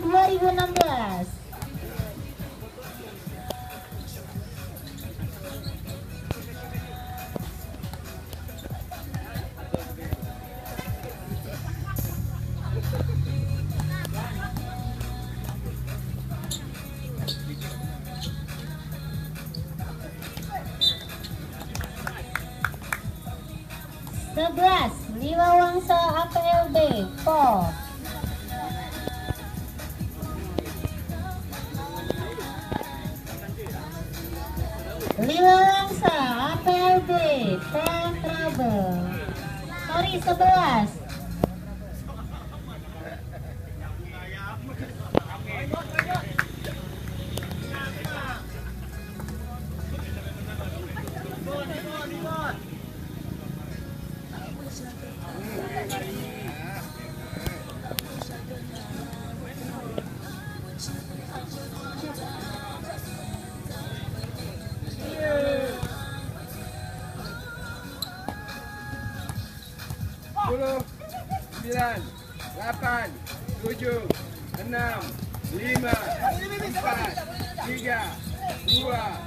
2016. Sebelas, Lima Wangsa APLB, Po. Lima Wangsa APLB, Pen Trouble. Sorry, 11. Sepuluh, 9, 8, 7, 6, 5, 4, 3, 2, 1.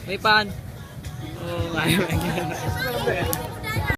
May pan. Oh, ayaw.